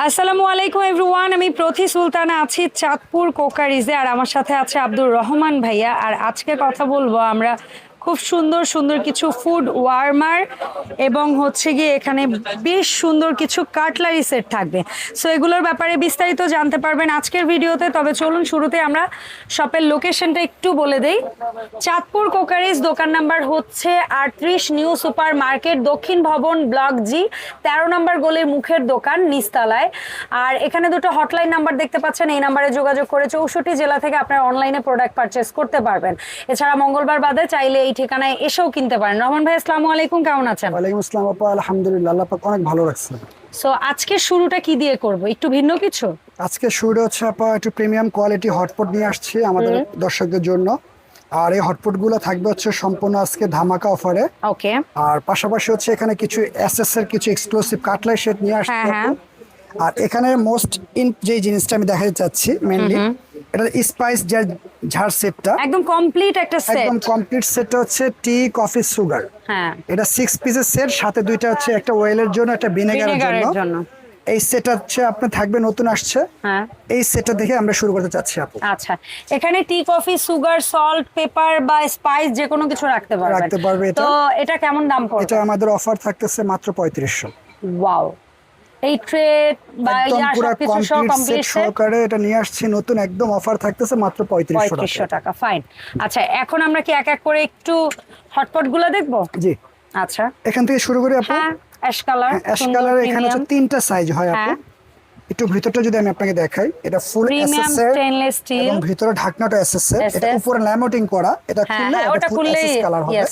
আসসালামু আলাইকুম এভরিওয়ান, আমি প্রতি সুলতানা আছি চাঁদপুর কোকারিজে, আর আমার সাথে আছে আব্দুর রহমান ভাইয়া। আর আজকে কথা বলবো আমরা খুব সুন্দর সুন্দর কিছু ফুড ওয়ার্মার এবং হচ্ছে গিয়ে এখানে বেশ সুন্দর কিছু কাটলারি সেট থাকবে। সো এগুলোর ব্যাপারে বিস্তারিত জানতে পারবেন আজকের ভিডিওতে। তবে চলুন শুরুতে আমরা শপের লোকেশনটা একটু বলে দেই। চাঁদপুর কোকারিজ, দোকান নাম্বার হচ্ছে 38, নিউ সুপার মার্কেট, দক্ষিণ ভবন, ব্লক জি, 13 নম্বর গলির মুখের দোকান, নিচতলায়। আর এখানে দুটো হটলাইন নাম্বার দেখতে পাচ্ছেন, এই নাম্বারে যোগাযোগ করে 64 জেলা থেকে আপনারা অনলাইনে প্রোডাক্ট পারচেস করতে পারবেন। এছাড়া মঙ্গলবার বাদে চাইলে এই ঠিকানায় এসেও কিনতে পারেন। রহমান ভাই, আসসালামু আলাইকুম, কেমন আছেন? ওয়ালাইকুম আসসালাম আপা, আলহামদুলিল্লাহ, আল্লাহ পাক অনেক ভালো রাখছে। সো আজকে শুরুটা কি দিয়ে করব, একটু ভিন্ন কিছু? আজকে শুরু হচ্ছে আপা একটু প্রিমিয়াম কোয়ালিটি হটপট নিয়ে আসছি আমাদের দর্শকদের জন্য। আর এই হটপট গুলো থাকবে হচ্ছে সম্পূর্ণ আজকে ধামাকা অফারে। ওকে। আর পাশাপাশি হচ্ছে এখানে কিছু এসএস এর কিছু এক্সক্লুসিভ কাটলারি সেট নিয়ে আসছি। হ্যাঁ। আর এখানে মোস্ট ইন যে জিনিসটা আমি দেখাতে চাচ্ছি মেইনলি, এটা স্পাইস ঝাড় সেটটা একদম কমপ্লিট একটা সেট। একদম কমপ্লিট সেটটা হচ্ছে টি, কফি, সুগার। হ্যাঁ, এটা 6 পিসের সেট, সাথে দুইটা হচ্ছে একটা ওয়েলের জন্য, একটা ভিনেগারের জন্য। এই সেটটা হচ্ছে আপনার থাকবে, নতুন আসছে। হ্যাঁ, এই সেটটা দেখে আমরা শুরু করতে চাচ্ছি আপু। আচ্ছা, এখানে টি, কফি, সুগার, সল্ট, পেপার বা স্পাইস যে কোনো কিছু রাখতে পারবে। এটা। তো এটা কেমন দাম পড়বে? এটা আমাদের অফার থাকতেছে মাত্র 3500। ওয়াও, এই ট্রে বা একদম ইয়া পুরো সবকিছু সহ কমপ্লিট কমপ্লিট সেট সহকারে এটা নিয়ে আসছি নতুন, একদম অফার থাকতেছে মাত্র 3500 টাকা। ফাইন। আচ্ছা, এখন আমরা কি এক এক করে একটু হটপট গুলো দেখবো? জি, আচ্ছা, এখান থেকে শুরু করি আপু। হ্যাঁ, অ্যাশ কালার। অ্যাশ কালার এখানে হচ্ছে তিনটা সাইজ হয় আপু। একটু ভিতরটা যদি আমি আপনাকে দেখাই, এটা ফুল প্রিমিয়াম এসএস এর স্টেনলেস স্টিল এবং ভিতরে ঢাকনাটা এসএস এর। এটা উপরে ল্যামিনেটিং করা, এটা খুললে ওটা ফুল খুললে এসএস কালার হবে।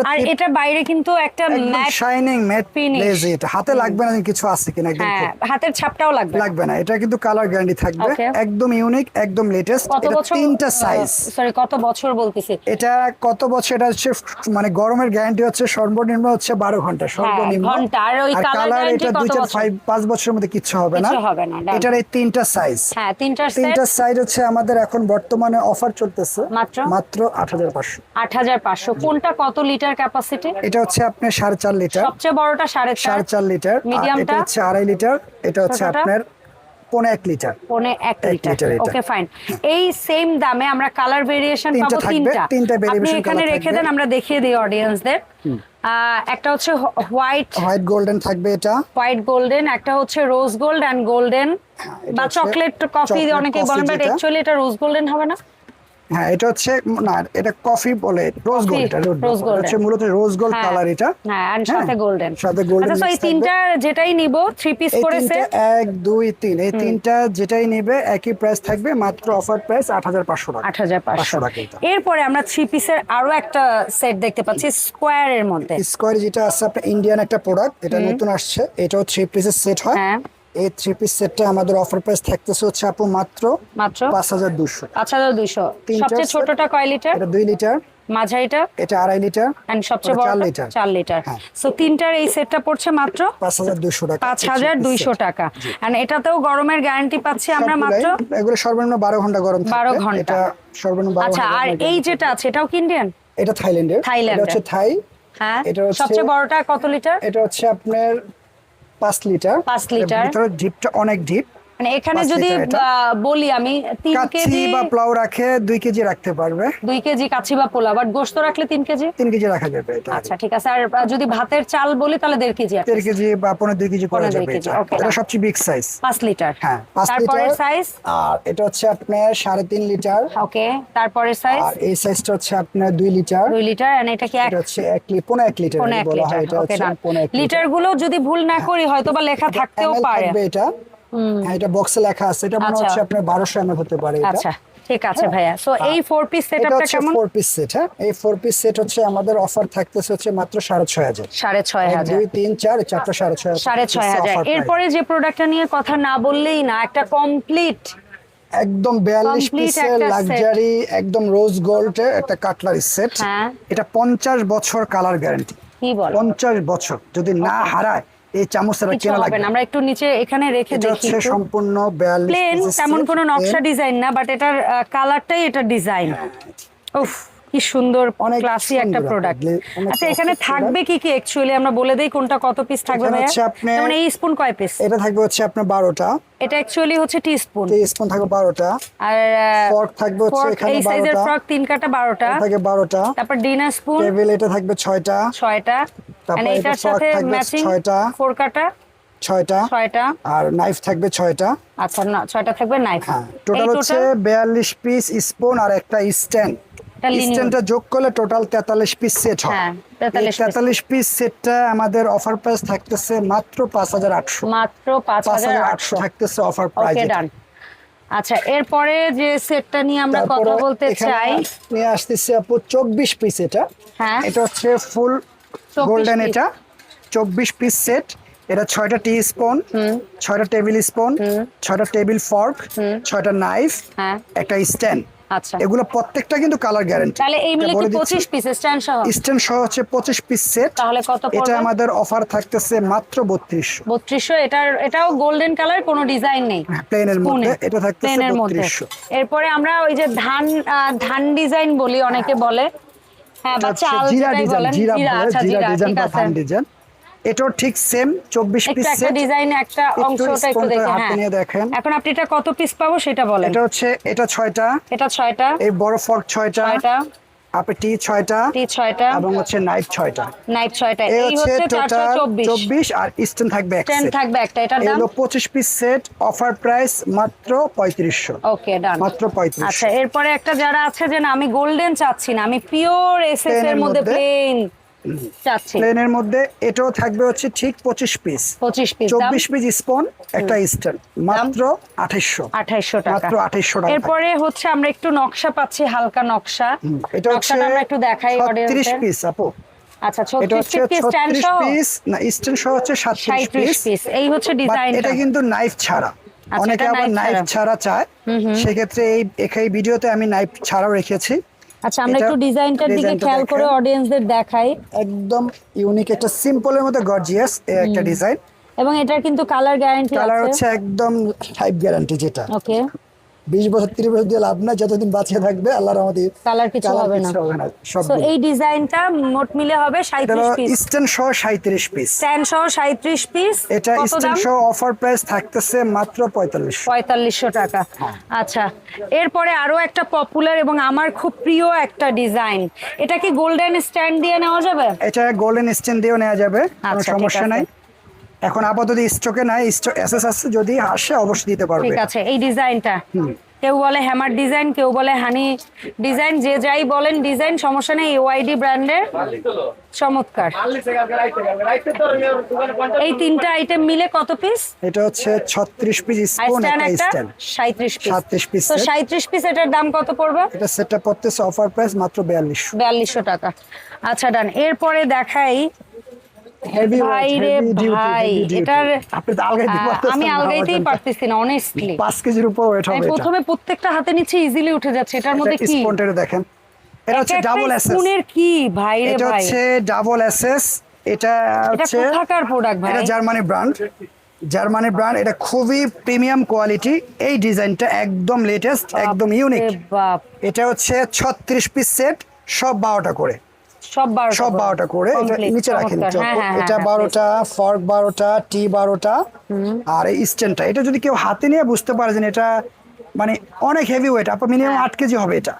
আর এটা বাইরে কিন্তু একটা matte shining matte finish. Glaze, এটা হাতে লাগবে না কিছু আছে কিনা, একদম হাতের ছাপটাও লাগবে না। এটা কিন্তু কালার গ্যারান্টি থাকবে, একদম ইউনিক, একদম লেটেস্ট। এটা তিনটা সাইজ। সরি, কত বছর বলতেছি? এটা কত বছর? এটা হচ্ছে মানে গরমের গ্যারান্টি হচ্ছে সর্বনিম্ন হচ্ছে 12 ঘন্টা সর্বনিম্ন। আর ওই কালার এটা 2-5 বছরের মধ্যে কিছু হবে না। এটার এই তিনটা সাইজ। হ্যাঁ, তিনটা সাইজ হচ্ছে আমাদের এখন বর্তমানে অফার চলতেছে মাত্র 8500। 8500। কোনটা কত লিটার ক্যাপাসিটি? এটা হচ্ছে আপনার 4.5 লিটার। সবচেয়ে বড়টা 4.5 লিটার। মিডিয়ামটা এটা হচ্ছে 2.5 লিটার। এটা হচ্ছে আপনার 1.5 লিটার। 1.5 লিটার। ওকে, ফাইন। এই সেম দামে আমরা কালার ভেরিয়েশন পাবো তিনটা। আপনি এখানে রেখে দেন, আমরা দেখিয়ে দিই অডিয়েন্সদের। একটা হচ্ছে হোয়াইট গোল্ডেন থাকবে, এটা হোয়াইট গোল্ডেন। একটা হচ্ছে রোজ গোল্ড এন্ড গোল্ডেন বা চকলেট কফি অনেকেই বলেন, বাট অ্যাকচুয়ালি এটা রোজ গোল্ডেন হবে না? হ্যাঁ, এটা হচ্ছে না, এটা কফি বলে, রোজ গোল্ড। এটা হচ্ছে মূলত রোজ গোল্ড কালার এটা। হ্যাঁ, আর সাথে গোল্ডেন। আচ্ছা, সো এই তিনটা যেটাই নিব 3 পিস করে সেট, 1 2 3, এই তিনটা যেটাই নেবে একই প্রাইস থাকবে, মাত্র অফার প্রাইস 8500 টাকা। 8500 টাকা। এরপরে আমরা 3 পিসের আরো একটা সেট দেখতে পাচ্ছি স্কোয়ারের মধ্যে। স্কোয়ার যেটা আছে আপনার ইন্ডিয়ান একটা প্রোডাক্ট, এটা নতুন আসছে। এটাও 3 পিসের সেট হয়। এই 3 পিস সেটটা আমাদের অফার প্রাইস থাকতেছে হচ্ছে আপু মাত্র 5200। 5200। সবচেয়ে ছোটটা কয় লিটার? এটা 2 লিটার। মাঝারিটা? এটা 2.5 লিটার। এন্ড সবচেয়ে বড় 4 লিটার। সো তিনটার এই সেটটা পড়ছে মাত্র 5200 টাকা। 5200 টাকা। এন্ড এটাতেও গরমের গ্যারান্টি পাচ্ছি আমরা মাত্র। এগুলো সর্বনিম্ন 12 ঘন্টা গরম থাকবে। 12 ঘন্টা। এটা সর্বনিম্ন 12 ঘন্টা। আচ্ছা, আর এই যেটা আছে এটাও কি ইন্ডিয়ান? এটা থাইল্যান্ডের। এটা হচ্ছে থাই। হ্যাঁ, এটা হচ্ছে সবচেয়ে বড়টা কত লিটার? এটা হচ্ছে আপনার 5 লিটার। 5 লিটার। ভিতরে ডিপটা অনেক ডিপ। মানে এখানে যদি বলি আমি 3 কেজি বা পোলাও রাখে 2 কেজি রাখতে পারবে। 2 কেজি কাচ্চি বা পোলাও, বাট গোশত রাখলে 3 কেজি? 3 কেজি রাখা যাবে এটা। আচ্ছা, ঠিক আছে। আর যদি ভাতের চাল বলি তাহলে 1.5 কেজি। 1.5 কেজি বা 2 কেজি করা যাবে এটা। এটা সবচেয়ে বিগ সাইজ। 5 লিটার। হ্যাঁ, 5 লিটার। তারপরের সাইজ? আর এটা হচ্ছে আপনার 3.5 লিটার। ওকে, তারপরের সাইজ? আর এই সাইজটা হচ্ছে আপনার 2 লিটার। 2 লিটার। আর এটা কি এটা হচ্ছে 1 লিটার বলা হয়। এটা হচ্ছে 1 লিটার গুলো যদি ভুল না করি হয়তোবা লেখা থাকতেও পারে। এটা হ্যাঁ, এটা বক্সে লেখা আছে। এটা মনে হচ্ছে আপনার 1200 ml হতে পারে এটা। আচ্ছা, ঠিক আছে ভাইয়া। সো এই 4 পিস সেটআপটা কেমন? 4 পিস সেট। হ্যাঁ, এই 4 পিস সেট হচ্ছে আমাদের অফার থাকতেছে হচ্ছে মাত্র 6500। 6500। 2 3 4 4টা 6500। 6500। এরপরে যে প্রোডাক্টটা নিয়ে কথা না বললেই না, একটা কমপ্লিট একদম 42 পিসের লাক্সারি একদম রোজ গোল্ডের একটা কাটলারি সেট। এটা 50 বছর কালার গ্যারান্টি। কি বল? 50 বছর যদি না হারায় এই চামচটা কেনা লাগবে না। আমরা একটু নিচে এখানে রেখে দেখি। এটা সম্পূর্ণ 42 প্লেন, তেমন কোনো নকশা ডিজাইন না, বাট এটার কালারটাই এটা ডিজাইন। উফ, কি কি সুন্দর অনেক ক্লাসি একটা সুন্দর প্রোডাক্ট। অনেক আচ্ছা এখানে classy থাকবে কি কি অ্যাকচুয়ালি আমরা বলে দেই কোনটা কত পিস থাকবে এখানে ভাইয়া? হচ্ছে আপনার- যেমন এই স্পুন কয় পিস? এটা থাকবে হচ্ছে আপনার 12টা, এটা অ্যাকচুয়ালি হচ্ছে টি স্পুন। স্পুন থাকবে 12টা, আর ফর্ক থাকবে হচ্ছে fork, এখানে এই সাইজের 12টা, ফর্ক 3 কাটা 12টা, থাকে 12টা, তারপর ডিনার স্পুন টেবিল এটা থাকবে 6টা, 6টা, তারপর and এটা এটার fork সাথে থাকবে ম্যাচিং 6টা, 4 কাটা 6টা, 6টা। আর নাইফ থাকবে 6টা। আচ্ছা না 6টা থাকবে নাইফ। হ্যাঁ, টোটাল হচ্ছে 42 পিস স্পুন আর একটা স্ট্যান্ড। স্ট্যান্ডটা যোগ করলে টোটাল 43 পিস সেট হয়। হ্যাঁ, 43 43 পিস সেটটা আমাদের অফার প্রাইস থাকতেছে মাত্র 5800। মাত্র 5800 থাকতেছে অফার প্রাইস। ওকে ডান। আচ্ছা এরপরে যে সেটটা নিয়ে আমরা কথা বলতে চাই, নিয়ে আসতেছি আপু 24 পিস এটা। হ্যাঁ এটা হচ্ছে ফুল 24 গোল্ডেন, piece। এটা 24 পিস সেট। এটা 6টা টি স্পুন, 6টা টেবিল স্পুন, 6টা টেবিল ফর্ক, 6টা নাইফ, হ্যাঁ একটা স্ট্যান্ড। আচ্ছা এগুলো প্রত্যেকটা কিন্তু কালার গ্যারান্টি। তাহলে এই মিলে কি 25 পিস স্ট্যান্ড সহ? স্ট্যান্ড সহ হচ্ছে 25 পিস সেট। তাহলে কত পড়বে? এটা আমাদের অফার থাকতেছে মাত্র 3200। 3200। এটাও গোল্ডেন কালার, কোনো ডিজাইন নেই, প্লেনের মধ্যে এটা থাকতেছে প্লেনের মধ্যে। 3200। এরপরে আমরা ওই যে ধান ডিজাইন বলি অনেকে বলে, হ্যাঁ বা চাল জিরা যেটাই ডিজাইন, বলেন, জিরা। আচ্ছা জিরা ডিজাইন ঠিক বা আছে। ধান ডিজাইন। এটাও ঠিক সেম 24 পিস একটা সেট। ডিজাইন একটা অংশটা একটু দেখে, হ্যাঁ নিয়ে দেখেন। এখন আপনি এটা কত পিস পাবো সেটা বলেন। এটা হচ্ছে এটা 6টা, এটা 6টা, এই বড় ফর্ক 6টা, 6টা, আপনি টি 6টা, টি 6টা, এবং হচ্ছে নাইফ 6টা। নাইফ 6টা। এই এই হচ্ছে টোটাল 424। 24 আর স্ট্যান্ড থাকবে এক স্ট্যান্ড সেট। থাকবে একটা, এটার দাম এগুলো 25 পিস সেট, অফার প্রাইস মাত্র 3500। ওকে ডান। মাত্র 3500। আচ্ছা এরপরে একটা যারা আছে যে না আমি গোল্ডেন চাচ্ছি না, আমি পিওর এসএস এর মধ্যে প্লেন চাচ্ছি, প্লেনের মধ্যে এটাও থাকবে হচ্ছে ঠিক 25 পিস, 25 পিস, 24 পিস স্পন, একটা স্ট্যান্ড, মাত্র 2800 টাকা। মাত্র 2800 টাকা। এরপরে হচ্ছে আমরা একটু নকশা পাচ্ছি, হালকা নকশা। এটা হচ্ছে নকশাটা আমরা একটু দেখাই 36 অডিয়েন্সদের। পিস আপু। আচ্ছা এটা হচ্ছে 36 পিস স্ট্যান্ড 36 সহ, পিস না, স্ট্যান্ড সহ হচ্ছে 37 পিস। 37 পিস। এই হচ্ছে But ডিজাইনটা। এটা কিন্তু নাইফ ছাড়া। আচ্ছা, অনেকে এটা আবার knife নাইফ ছাড়া চায়, সেক্ষেত্রে এই ভিডিওতে আমি নাইফ ছাড়াও রেখেছি। আচ্ছা আমরা এটা একটু ডিজাইনটার দিকে ডিজাইনটা খেয়াল করে দেখেন। অডিয়েন্সদের দেখাই। একদম ইউনিক একটা সিম্পলের মধ্যে গর্জিয়াস একটা ডিজাইন। এবং এটার কিন্তু কালার গ্যারান্টি কালার আছে। হচ্ছে একদম লাইফ গ্যারান্টি, যেটা ওকে 20 বছর 30 বছর দিয়ে লাভ না, যতদিন বাঁচিয়ে থাকবে আল্লাহর আমাদের কালার কিছু হবে না। সব সো এই ডিজাইনটা মোট মিলে হবে 37 পিস, স্ট্যান্ড সহ 37 পিস। স্ট্যান্ড সহ 37 পিস। এটা কত স্ট্যান্ড দাম? সহ অফার প্রাইস থাকতেছে মাত্র 4500। 4500 টাকা। আচ্ছা এরপরে আরো একটা পপুলার এবং আমার খুব প্রিয় একটা ডিজাইন, এটা কি গোল্ডেন স্ট্যান্ড দিয়ে নেওয়া যাবে? এটা গোল্ডেন স্ট্যান্ড দিয়েও নেওয়া যাবে, কোনো আচ্ছা, ঠিক সমস্যা আছে। নাই। এখন আপাতত স্টকে নাই, স্টক এসএস আছে, যদি আসে অবশ্যই দিতে পারবে। ঠিক আছে। এই ডিজাইনটা কেউ বলে হ্যামার ডিজাইন, কেউ বলে হানি ডিজাইন, যে যাই বলেন ডিজাইন, সমস্যা নেই। ওয়াইডি ব্র্যান্ডের চমৎকার। এই তিনটা আইটেম মিলে কত পিস? এটা হচ্ছে 36 পিস আর স্পুন, স্ট্যান্ড একটা একটা স্ট্যান্ড 37 পিস। 37 পিস তো set। 37 পিস, এটার দাম কত পড়বে? এটা সেটটা পড়তেছে অফার প্রাইস মাত্র 4200। 4200 টাকা। আচ্ছা ডান। এরপরে দেখাই হেভি ভাই রে ভাই, এটার আপনি তো আলগাইতে পারতেছেন আমি না, আলগাইতেই ওজনটা। পারতেছি না অনেস্টলি। 5 কেজির উপর ওয়েট আমি হবে এটা। প্রথমে প্রত্যেকটা হাতে নিচে ইজিলি উঠে যাচ্ছে। এটার মধ্যে কি স্পনটা দেখেন, এটা হচ্ছে ডাবল এসএস। স্পুনের কি ভাই রে এটা ভাই, হচ্ছে ডাবল এসএস। এটা এটা হচ্ছে কোথাকার প্রোডাক্ট ভাই? এটা জার্মানি ব্র্যান্ড, জার্মানি ব্র্যান্ড। এটা খুবই প্রিমিয়াম কোয়ালিটি। এই ডিজাইনটা একদম লেটেস্ট, একদম ইউনিক। এ বাপ, এটা হচ্ছে 36 পিস সেট, সব 12টা করে, সব 12টা করে। এটা Complete, নিচে রাখেন, চমৎকার। হ্যাঁ, হ্যাঁ, এটা হ্যাঁ, 12টা, ফর্ক 12টা, টি 12টা, আর এই স্ট্যান্ডটা। এটা যদি কেউ হাতে নিয়ে বুঝতে পারে যে এটা মানে অনেক হেভি ওয়েট, আপনার মিনিমাম 8 কেজি হবে। এটা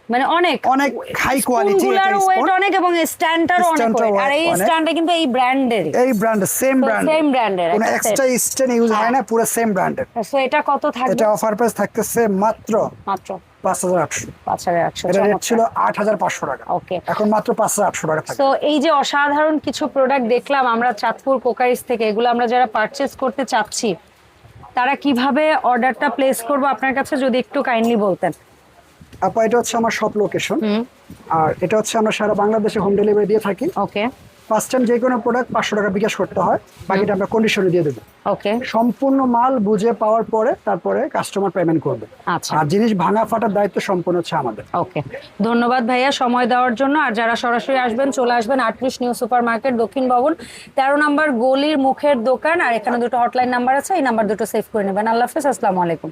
মানে অনেক অনেক হাই কোয়ালিটি। স্পুনগুলার ওয়েট অনেক এবং স্ট্যান্ডটারও অনেক স্ট্যান্ডটার weight। আর এই অনেক। স্ট্যান্ডে কিন্তু এই ব্র্যান্ডের, এই brand same brand, same brand এর কোনো একটা এক্সট্রা স্ট্যান্ড ইউজ হয় না, পুরো সেম ব্র্যান্ডের। সো এটা কত থাকবে? এটা অফার প্রাইস থাকতেছে মাত্র মাত্র 5800। 5800। এটা রেট ছিল 8500 টাকা, ওকে। এখন মাত্র 5800 টাকা থাকবে। সো এই যে অসাধারণ কিছু প্রোডাক্ট দেখলাম আমরা চাঁদপুর কোকারিজ থেকে, এগুলো আমরা যারা পারচেজ করতে চাচ্ছি তারা কিভাবে অর্ডারটা প্লেস করবো আপনার কাছে যদি একটু কাইন্ডলি বলতেন। আপা এটা হচ্ছে আমার শপ লোকেশন, আর এটা হচ্ছে আমরা সারা বাংলাদেশে হোম ডেলিভারি দিয়ে থাকি। ওকে ফার্স্ট টাইম যে কোনো প্রোডাক্ট 500 টাকা বিকাশ করতে হয়, বাকিটা আমরা কন্ডিশনে দিয়ে দেবো। ওকে সম্পূর্ণ মাল বুঝে পাওয়ার পরে তারপরে কাস্টমার পেমেন্ট করবে। আচ্ছা। আর জিনিস ভাঙা ফাটার দায়িত্ব সম্পূর্ণ হচ্ছে আমাদের। ওকে ধন্যবাদ ভাইয়া সময় দেওয়ার জন্য। আর যারা সরাসরি আসবেন চলে আসবেন 38 নিউ সুপার মার্কেট, দক্ষিণ ভবন, 13 নম্বর গলির মুখের দোকান। আর এখানে দুটো হটলাইন নাম্বার আছে, এই নাম্বার দুটো সেভ করে নেবেন। আল্লাহ হাফেজ, আসসালামু আলাইকুম।